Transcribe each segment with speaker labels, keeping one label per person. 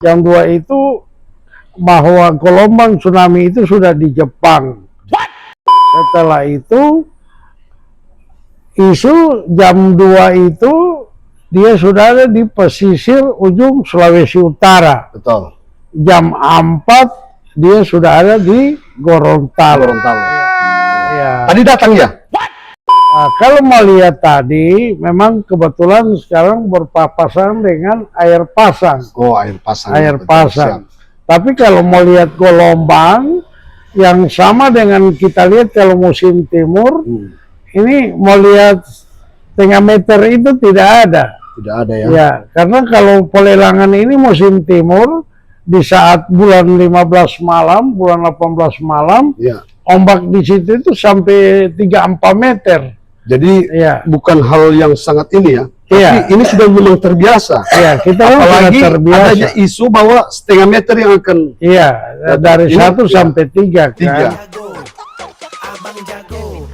Speaker 1: Jam 2 itu bahwa gelombang tsunami itu sudah di Jepang. Setelah itu isu jam 2 itu dia sudah ada di pesisir ujung Sulawesi Utara.
Speaker 2: Betul.
Speaker 1: Jam 4 dia sudah ada di Gorontalo. Ya.
Speaker 2: Tadi datang ya?
Speaker 1: Nah, kalau mau lihat tadi, memang kebetulan sekarang berpapasan dengan air pasang.
Speaker 2: Oh, air pasang.
Speaker 1: Air
Speaker 2: betul,
Speaker 1: pasang.
Speaker 2: siap.
Speaker 1: Tapi kalau mau lihat gelombang yang sama dengan kita lihat kalau musim timur, ini mau lihat setengah meter itu tidak ada.
Speaker 2: Tidak ada ya?
Speaker 1: Ya, karena kalau pelelangan ini musim timur, di saat bulan 15 malam, bulan 18 malam,
Speaker 2: Ya.
Speaker 1: ombak di situ itu sampai 3-4 meter.
Speaker 2: Jadi
Speaker 1: Ya.
Speaker 2: bukan hal yang sangat ini ya? Tapi
Speaker 1: Iya.
Speaker 2: ini sudah memang terbiasa.
Speaker 1: Ya, kita kan sudah
Speaker 2: Apalagi
Speaker 1: terbiasa.
Speaker 2: adanya isu bahwa setengah meter yang akan
Speaker 1: Iya, dari
Speaker 2: Ini,
Speaker 1: 1
Speaker 2: ya.
Speaker 1: sampai 3 kan.
Speaker 2: 3.
Speaker 3: Abang jago,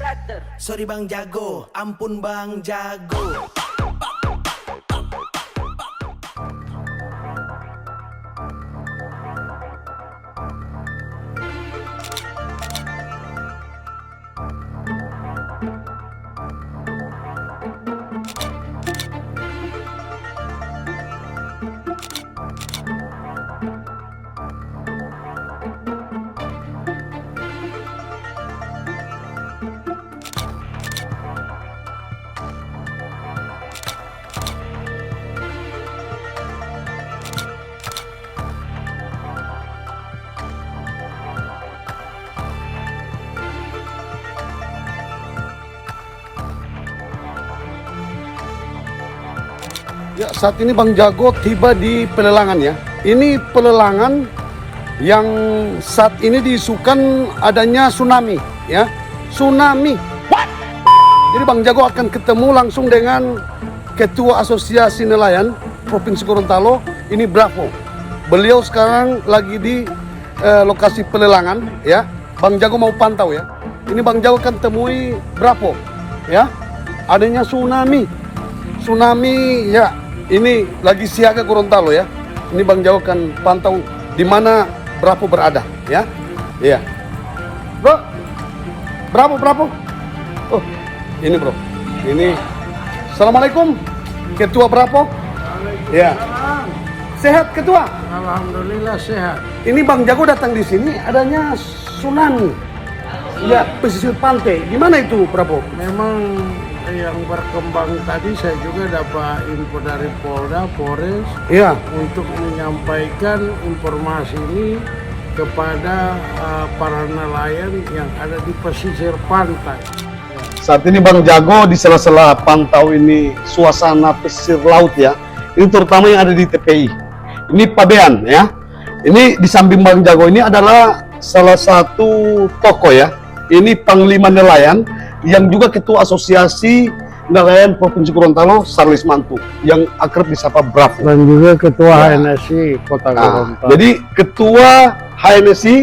Speaker 3: sorry bang jago, ampun bang jago.
Speaker 2: Ya, saat ini Bang Jago tiba di pelelangan ya. Ini pelelangan yang saat ini diisukan adanya tsunami ya. Tsunami. Jadi Bang Jago akan ketemu langsung dengan Ketua Asosiasi Nelayan Provinsi Gorontalo, ini Bravo. Beliau sekarang lagi di lokasi pelelangan ya. Bang Jago mau pantau ya. Ini Bang Jago akan temui Bravo ya. Adanya tsunami. Tsunami ya. Ini lagi siaga Gorontalo ya. Ini Bang Jago akan pantau di mana Bravo berada ya. Iya. Bro. Bravo. Oh, ini bro. Ini. Assalamualaikum. Ketua Bravo. Ya. Sehat Ketua?
Speaker 1: Alhamdulillah sehat.
Speaker 2: Ini Bang Jago datang di sini adanya tsunami. Ya, pesisir pantai. Gimana itu Bravo?
Speaker 1: Memang yang berkembang tadi saya juga dapat info dari Polda, Polres
Speaker 2: Iya.
Speaker 1: untuk menyampaikan informasi ini kepada para nelayan yang ada di pesisir pantai.
Speaker 2: Saat ini Bang Jago di sela-sela pantau ini suasana pesisir laut ya. Ini terutama yang ada di TPI. Ini Pabean ya. Ini di samping Bang Jago ini adalah salah satu toko ya. Ini Panglima Nelayan yang juga Ketua Asosiasi Nelayan Provinsi Gorontalo, Sarlis Mantu, yang akrab disapa Bravo.
Speaker 1: Dan juga Ketua
Speaker 2: Ya.
Speaker 1: HNSI Kota
Speaker 2: Nah,
Speaker 1: Gorontalo.
Speaker 2: jadi Ketua HNSI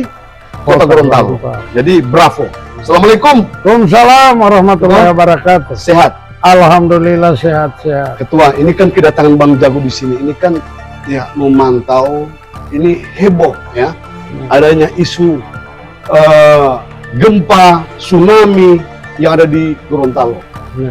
Speaker 2: Kota Gorontalo. Jadi Bravo. Assalamualaikum.
Speaker 1: Waalaikumsalam warahmatullahi wabarakatuh.
Speaker 2: Sehat.
Speaker 1: Alhamdulillah sehat-sehat.
Speaker 2: Ketua, ini kan kedatangan Bang Jago di sini. Ini kan ya memantau, ini heboh ya. Adanya isu gempa, tsunami yang ada di Gorontalo.
Speaker 1: Ya.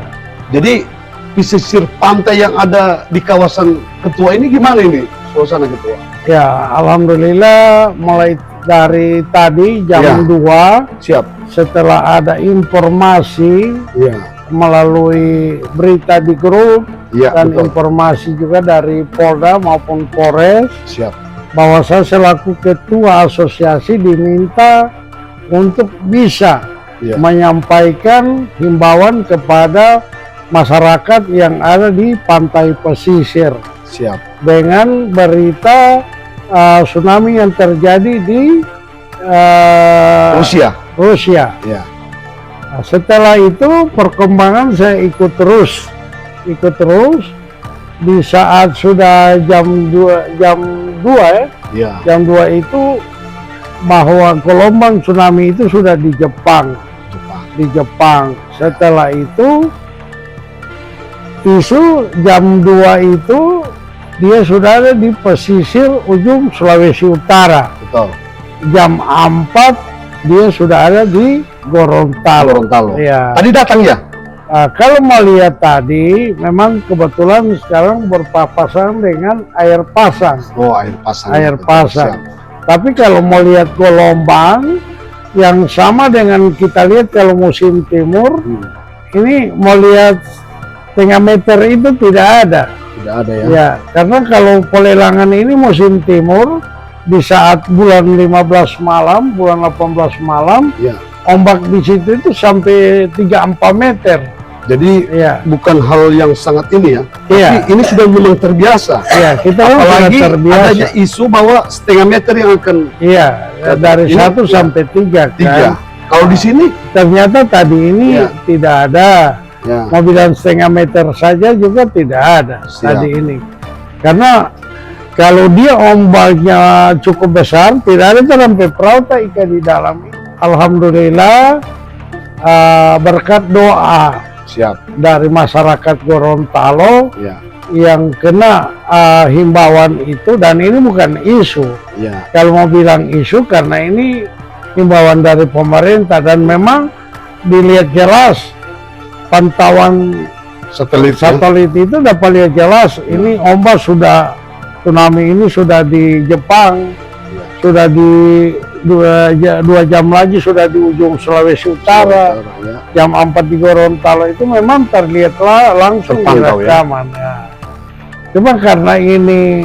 Speaker 2: Jadi pesisir pantai yang ada di kawasan Ketua ini gimana ini suasana Ketua?
Speaker 1: Ya, alhamdulillah mulai dari tadi jam
Speaker 2: Ya.
Speaker 1: 2
Speaker 2: Siap.
Speaker 1: setelah ada informasi
Speaker 2: Ya.
Speaker 1: melalui berita di grup
Speaker 2: Ya,
Speaker 1: dan
Speaker 2: betul.
Speaker 1: informasi juga dari Polda maupun Polres
Speaker 2: Siap.
Speaker 1: bahwa saya selaku ketua asosiasi diminta untuk bisa
Speaker 2: Ya.
Speaker 1: menyampaikan himbauan kepada masyarakat yang ada di pantai pesisir
Speaker 2: Siap.
Speaker 1: dengan berita tsunami yang terjadi di Rusia.
Speaker 2: Ya.
Speaker 1: Nah, setelah itu perkembangan saya ikut terus di saat sudah jam 2 ya.
Speaker 2: Ya.
Speaker 1: Jam 2 itu bahwa gelombang tsunami itu sudah di Jepang. Setelah itu isu jam 2 itu dia sudah ada di pesisir ujung Sulawesi Utara.
Speaker 2: Betul.
Speaker 1: Jam 4 dia sudah ada di Gorontalo.
Speaker 2: Gorontalo.
Speaker 1: Ya.
Speaker 2: Tadi datang ya?
Speaker 1: Kalau mau lihat tadi, memang kebetulan sekarang berpapasan dengan air pasang.
Speaker 2: Oh, air pasang.
Speaker 1: Air
Speaker 2: Betul,
Speaker 1: pasang.
Speaker 2: siap.
Speaker 1: Tapi kalau mau lihat gelombang yang sama dengan kita lihat kalau musim timur, ini mau lihat setengah meter itu tidak ada.
Speaker 2: Tidak ada ya?
Speaker 1: Ya, karena kalau pelelangan ini musim timur di saat bulan 15 malam, bulan 18 malam,
Speaker 2: Ya.
Speaker 1: ombak di situ itu sampai 3-4 meter.
Speaker 2: Jadi
Speaker 1: Ya.
Speaker 2: bukan hal yang sangat ini ya.
Speaker 1: Iya.
Speaker 2: Tapi ini sudah memang terbiasa.
Speaker 1: Ya, kita pun sudah
Speaker 2: Apalagi
Speaker 1: terbiasa.
Speaker 2: adanya isu bahwa setengah meter yang akan
Speaker 1: Iya, dari
Speaker 2: Ini,
Speaker 1: 1
Speaker 2: ya.
Speaker 1: sampai 3
Speaker 2: tiga.
Speaker 1: kan.
Speaker 2: Kalau di sini,
Speaker 1: Ternyata tadi ini
Speaker 2: Ya.
Speaker 1: tidak ada.
Speaker 2: ya,
Speaker 1: Mobilan setengah meter saja juga tidak ada
Speaker 2: Siap.
Speaker 1: tadi ini. Karena kalau dia ombaknya cukup besar, tidak ada sampai perahu tak ikan di dalam. Alhamdulillah berkat doa
Speaker 2: siap.
Speaker 1: dari masyarakat Gorontalo
Speaker 2: Ya,
Speaker 1: yang kena himbauan itu, dan ini bukan isu.
Speaker 2: ya,
Speaker 1: Kalau mau bilang isu karena ini himbauan dari pemerintah, dan memang dilihat jelas pantauan
Speaker 2: satelit.
Speaker 1: satelit itu dapat lihat jelas ini ombak sudah, tsunami ini sudah di Jepang, sudah di 2 jam lagi sudah di ujung Sulawesi Utara,
Speaker 2: Ya.
Speaker 1: jam 4 di Gorontalo itu memang terlihatlah langsung di
Speaker 2: Terpantau, ya.
Speaker 1: rekaman. Ya. Cuma karena ini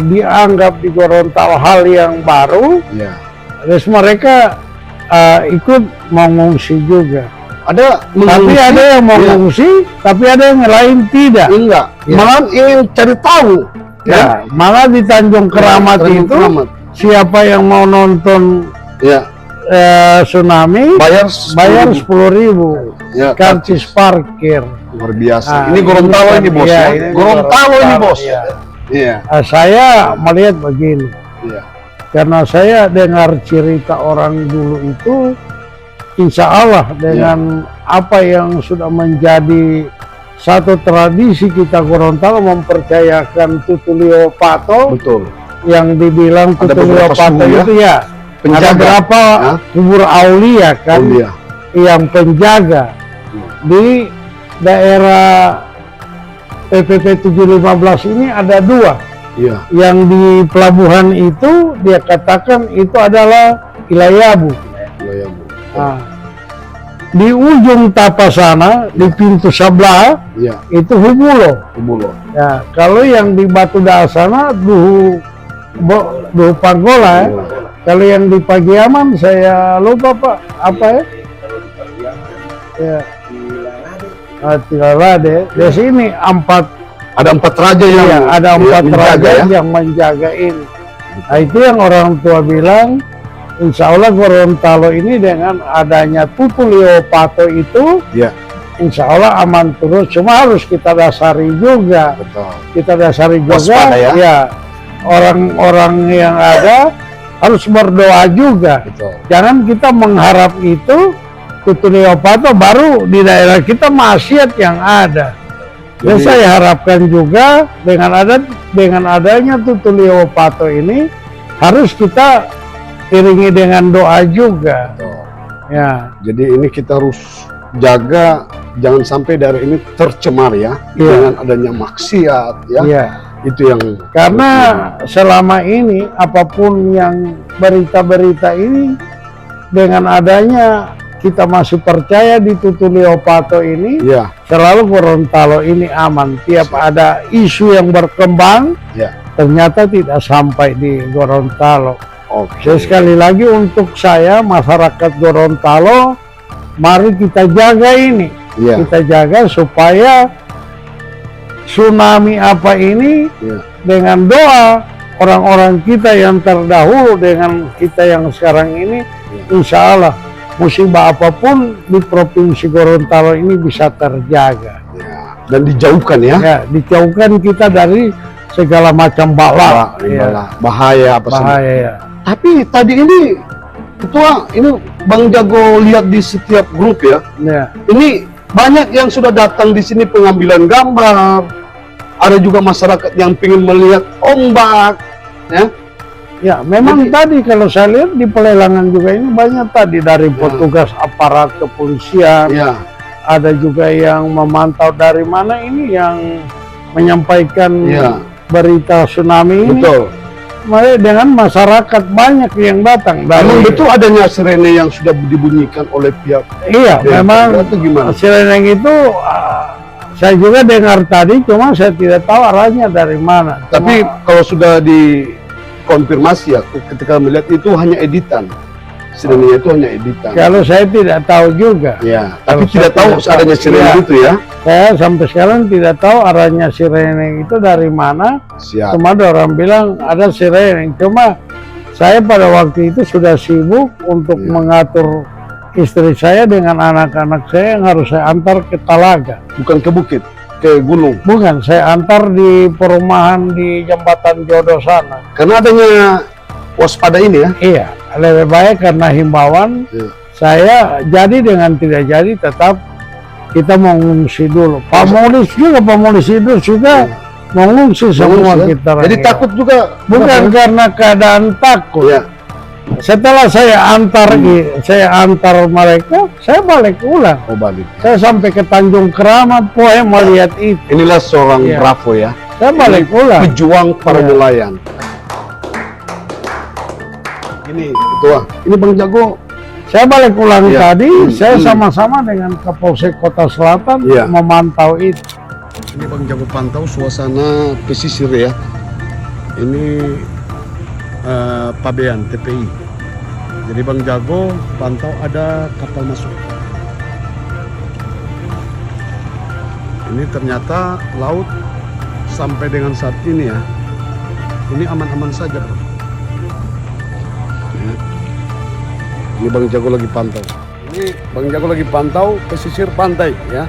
Speaker 1: dianggap di Gorontalo hal yang baru,
Speaker 2: Ya.
Speaker 1: terus mereka ikut mengungsi juga.
Speaker 2: Ada
Speaker 1: Tapi
Speaker 2: mengungsi,
Speaker 1: ada yang
Speaker 2: ya.
Speaker 1: mengungsi, tapi ada yang lain tidak.
Speaker 2: Enggak,
Speaker 1: Ya.
Speaker 2: malah ingin cari tahu.
Speaker 1: Ya, malah di Tanjung Keramat
Speaker 2: Tanjung
Speaker 1: itu
Speaker 2: Keramat.
Speaker 1: siapa yang mau nonton
Speaker 2: Ya,
Speaker 1: tsunami
Speaker 2: bayar
Speaker 1: bayar 10.000
Speaker 2: Ya,
Speaker 1: karcis parkir.
Speaker 2: luar biasa.
Speaker 1: Ah,
Speaker 2: ini Gorontalo ini bos
Speaker 1: iya,
Speaker 2: ya.
Speaker 1: ini
Speaker 2: Gorontalo ini
Speaker 1: Gorontalo,
Speaker 2: bos.
Speaker 1: iya.
Speaker 2: Iya.
Speaker 1: Saya melihat begini,
Speaker 2: Iya.
Speaker 1: karena saya dengar cerita orang dulu itu, insya Allah dengan apa yang sudah menjadi satu tradisi kita Gorontalo mempercayakan Tutulio Pato,
Speaker 2: Betul.
Speaker 1: yang dibilang
Speaker 2: Ada
Speaker 1: Tutulio
Speaker 2: beberapa
Speaker 1: Pato
Speaker 2: suku ya,
Speaker 1: itu ya, ada
Speaker 2: penjaga.
Speaker 1: berapa
Speaker 2: Hah?
Speaker 1: kubur aulia kan,
Speaker 2: Oh, iya.
Speaker 1: yang penjaga di daerah PPP 715 ini ada 2.
Speaker 2: Iya.
Speaker 1: Yang di pelabuhan itu dia katakan itu adalah Ilayabu.
Speaker 2: Iya, Bu.
Speaker 1: Nah, di ujung tapa sana, di pintu sebelah
Speaker 2: Iya,
Speaker 1: itu Humulo.
Speaker 2: Humulo.
Speaker 1: Ya, kalau yang di Batu Daa sana Duhu Panggola. Kalau yang di Pagiaman saya lupa Pak, apa ya? Ya. Tilarade. Di sini
Speaker 2: Ada 4 raja yang
Speaker 1: iya, ada 4
Speaker 2: menjaga,
Speaker 1: raja
Speaker 2: ya.
Speaker 1: yang menjaga ini. Nah, itu yang orang tua bilang, insya Allah Gorontalo ini dengan adanya Tutulio Pato itu,
Speaker 2: Iya,
Speaker 1: insya Allah aman terus. Cuma harus kita dasari juga,
Speaker 2: betul.
Speaker 1: kita dasari juga,
Speaker 2: Waspada, ya.
Speaker 1: orang-orang yang ada harus berdoa juga.
Speaker 2: Betul.
Speaker 1: Jangan kita mengharap itu Tutulio Pato baru di daerah kita maksiat yang ada. Dan
Speaker 2: Jadi-
Speaker 1: saya harapkan juga dengan adanya Tutulio Pato ini harus kita iringi dengan doa juga.
Speaker 2: Betul.
Speaker 1: Ya,
Speaker 2: Jadi ini kita harus jaga jangan sampai daerah ini tercemar ya,
Speaker 1: Iya.
Speaker 2: dengan adanya maksiat ya.
Speaker 1: iya.
Speaker 2: Itu yang
Speaker 1: Karena selama ini apapun yang berita-berita ini, dengan adanya kita masih percaya di Tutulio Pato ini,
Speaker 2: ya,
Speaker 1: selalu Gorontalo ini aman. Tiap ada isu yang berkembang,
Speaker 2: ya.
Speaker 1: ternyata tidak sampai di Gorontalo.
Speaker 2: Oke.
Speaker 1: Jadi sekali lagi untuk saya, masyarakat Gorontalo, mari kita jaga ini.
Speaker 2: Iya.
Speaker 1: Kita jaga supaya tsunami apa ini,
Speaker 2: Iya.
Speaker 1: dengan doa orang-orang kita yang terdahulu dengan kita yang sekarang ini, insya Allah musibah apapun di Provinsi Gorontalo ini bisa terjaga.
Speaker 2: Ya. Dan dijauhkan ya.
Speaker 1: Ya, dijauhkan kita dari segala macam bala,
Speaker 2: Bahaya apa saja.
Speaker 1: bahaya ya.
Speaker 2: Tapi tadi ini Ketua, ini Bang Jago lihat di setiap grup ya.
Speaker 1: Ya,
Speaker 2: Ini banyak yang sudah datang di sini pengambilan gambar, ada juga masyarakat yang ingin melihat ombak, ya.
Speaker 1: Ya, memang tadi kalau saya lihat di pelelangan juga ini banyak tadi dari petugas aparat kepolisian.
Speaker 2: Ya,
Speaker 1: Ada juga yang memantau dari mana ini yang menyampaikan
Speaker 2: ya,
Speaker 1: berita tsunami ini.
Speaker 2: betul.
Speaker 1: Makanya dengan masyarakat banyak yang datang.
Speaker 2: Memang betul adanya sirene yang sudah dibunyikan oleh pihak.
Speaker 1: Iya, memang
Speaker 2: itu gimana?
Speaker 1: sirene itu saya juga dengar tadi, cuma saya tidak tahu arahnya dari mana.
Speaker 2: Tapi kalau sudah dikonfirmasi ya, ketika melihat itu hanya editan. Sirene itu hanya editan.
Speaker 1: Kalau saya tidak tahu juga.
Speaker 2: Ya,
Speaker 1: Kalau
Speaker 2: tapi tidak tahu adanya sirene
Speaker 1: Iya.
Speaker 2: itu ya.
Speaker 1: Saya sampai sekarang tidak tahu arahnya sirene itu dari mana.
Speaker 2: Siap.
Speaker 1: Cuma ada orang bilang ada sirene. Cuma saya pada waktu itu sudah sibuk untuk
Speaker 2: Iya.
Speaker 1: mengatur istri saya dengan anak-anak saya yang harus saya antar ke Talaga.
Speaker 2: Bukan ke bukit, ke gunung.
Speaker 1: Bukan, saya antar di perumahan di Jembatan Jodoh sana.
Speaker 2: Karena adanya waspada ini ya.
Speaker 1: Iya, lebih baik karena himbauan
Speaker 2: Iya.
Speaker 1: saya jadi dengan tidak jadi tetap kita mengungsi dulu. Pamulis itu juga mengungsi semua
Speaker 2: Bagus, ya.
Speaker 1: kita.
Speaker 2: Jadi
Speaker 1: rakyat.
Speaker 2: takut juga.
Speaker 1: Bukan karena keadaan takut.
Speaker 2: Ya.
Speaker 1: Setelah saya antar mereka, saya balik ulang.
Speaker 2: Oh, balik.
Speaker 1: Saya sampai ke Tanjung Keramat, poe melihat itu.
Speaker 2: Inilah seorang
Speaker 1: Iya.
Speaker 2: bravo ya.
Speaker 1: Saya balik ulang.
Speaker 2: Pejuang para
Speaker 1: Iya.
Speaker 2: nelayan. Ini ketua. Ini Bang Jago.
Speaker 1: Saya balik ulang
Speaker 2: Iya.
Speaker 1: tadi, saya sama-sama dengan Kapolsek Kota Selatan
Speaker 2: Iya.
Speaker 1: memantau itu.
Speaker 2: Ini Bang Jago pantau suasana pesisir ya. Ini Pabean TPI. Jadi Bang Jago pantau ada kapal masuk. Ini ternyata laut sampai dengan saat ini ya. Ini aman-aman saja, Bro. Ya. Ini Bang Jago lagi pantau. Ini Bang Jago lagi pantau pesisir pantai ya.